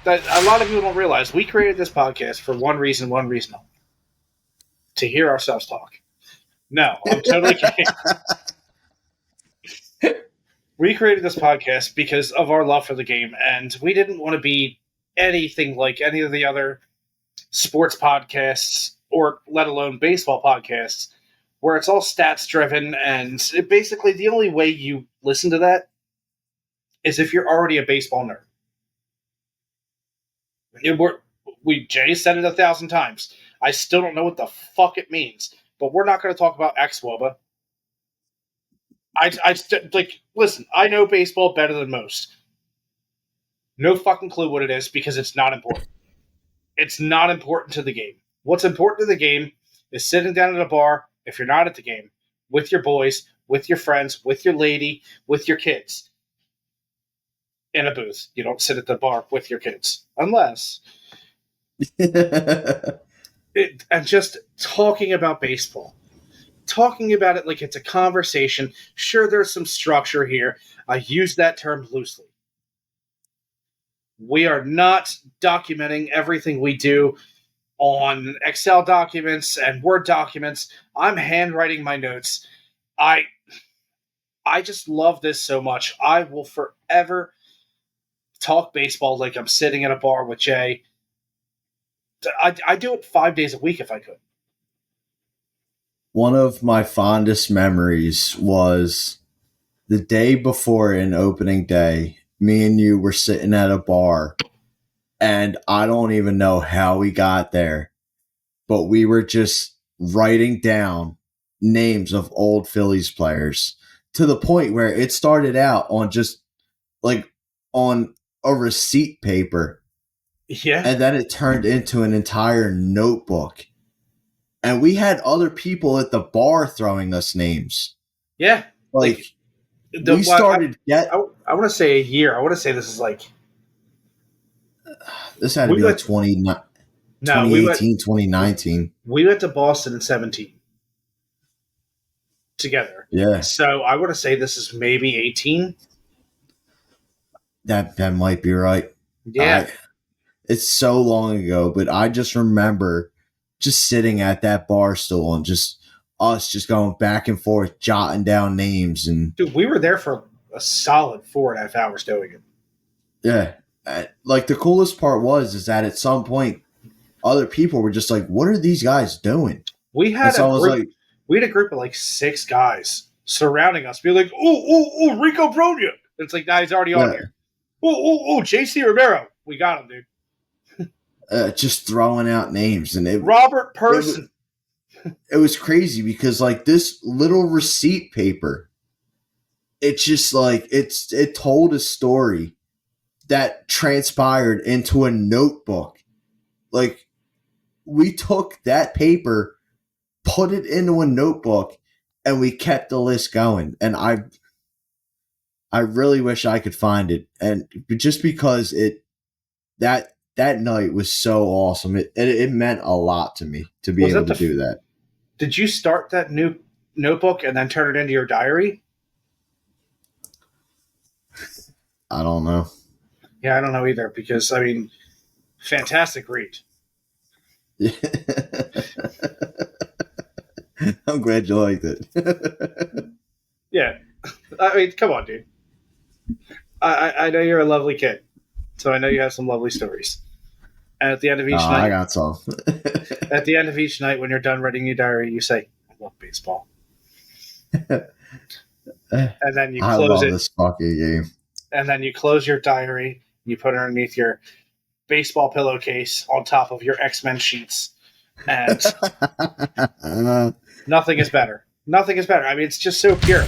that a lot of people don't realize. We created this podcast for one reason only: to hear ourselves talk. No, I'm totally kidding. We created this podcast because of our love for the game, and we didn't want to be anything like any of the other sports podcasts, or let alone baseball podcasts, where it's all stats driven, and basically the only way you listen to that is if you're already a baseball nerd. Jay said it 1,000 times. I still don't know what the fuck it means, but we're not going to talk about X-Woba. Listen, I know baseball better than most. No fucking clue what it is because it's not important. It's not important to the game. What's important to the game is sitting down at a bar, if you're not at the game, with your boys, with your friends, with your lady, with your kids. In a booth. You don't sit at the bar with your kids. Unless... and just talking about baseball. Talking about it like it's a conversation. Sure, there's some structure here. I use that term loosely. We are not documenting everything we do on Excel documents and Word documents. I'm handwriting my notes. I just love this so much. I will forever talk baseball like I'm sitting at a bar with Jay. I do it 5 days a week if I could. One of my fondest memories was the day before an opening day. Me and you were sitting at a bar, and I don't even know how we got there, but we were just writing down names of old Phillies players to the point where it started out on just like on a receipt paper. Yeah. And then it turned into an entire notebook. And we had other people at the bar throwing us names. Yeah. We started... I want to say a year. I want to say this is like... This had to be like 2018, 2019. We went to Boston in 2017. Together. Yeah. So I want to say this is maybe 18. That might be right. Yeah. It's so long ago, but I just remember just sitting at that bar stool and just us just going back and forth, jotting down names. And dude, we were there for a solid 4.5 hours doing it. Yeah. Like the coolest part is that at some point, other people were just like, what are these guys doing? We had a group of like 6 guys surrounding us, be like, oh, Rico Bronya. It's like, nah, he's already on here. Oh, JC Romero. We got him, dude. Just throwing out names. And Robert Person. It was crazy because like this little receipt paper, it's just like it told a story that transpired into a notebook. Like we took that paper, put it into a notebook, and we kept the list going. And I really wish I could find it. And just because that night was so awesome. It meant a lot to me to be able to do that. Did you start that new notebook and then turn it into your diary? I don't know. Yeah, I don't know either because, I mean, fantastic read. I'm glad you liked it. Yeah. I mean, come on, dude. I know you're a lovely kid, so I know you have some lovely stories. And at the end of each night... I got some. At the end of each night, when you're done writing your diary, you say, I love baseball. And then you close I love this fucking game. And then you close your diary, you put it underneath your baseball pillowcase on top of your X-Men sheets. And nothing is better. Nothing is better. I mean, it's just so pure.